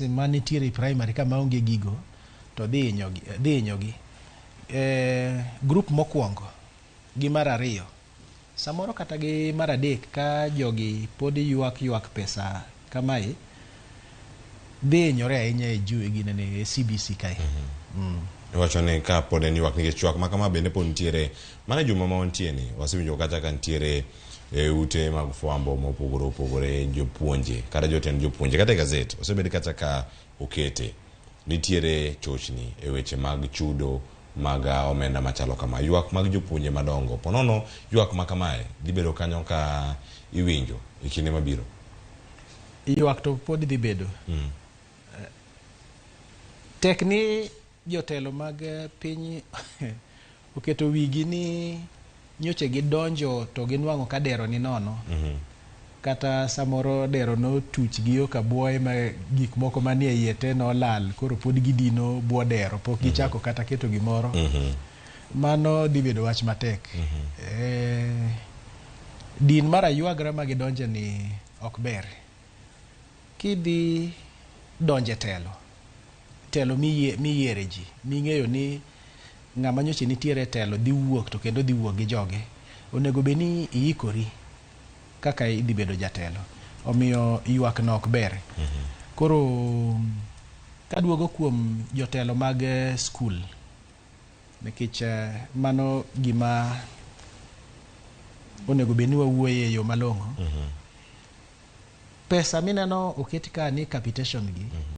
manitiere primary kama onge gigo to dhi hinyogi. Group mokwongo gi mar ariyo samoro kata gi mar adek ka jogi pod ywak pesa kamae dhi hinyore ahinya e ginene CBC kae. Iwacho ni ka pod en ywak nikech chwak ma kama bende pod nitiere mana juma ma wantie ni wasewinjo kata ka nitiere ute mag fwambo mopogore opogore, jopuonje kata jotend jopuonje kata gazet osebed kata ka okete nitiere chochni e weche mag chudo mag omenda machalo kama. Ywak mag jopuonje madongo ponono ywak ma kamae dhi bedo kanyo ka iwinjo e kinde mabiro. Ywak to pod dhi bedo. Tekni jotelo mag piny oketo wigi ni nyoche gidonjo to ginwang'o ka dero ni nono. Kata samoro dero no tuch gi yo ka buoye ma gik moko manie iye te no lal koro pod gidino buo dero pok gichako kata keto gimoro. Mano dhi bedo wach matek. Din mar aywagra ma gidonje ni ok ber. Kidhi donje telo miyiere ji ming'eyo ni ng'ama nyoche nitiere telo dhi wuok to kendo dhi wuok gi joge, onego be ni iikori kaka idhi bedo jatelo. Omiyo ywak no ok ber. Koro kaduogo kuom jotelo mag skul nikech mano gima onego be ni wawuoye e yo malong'o. Pesa mineno oket ka ni capitation gi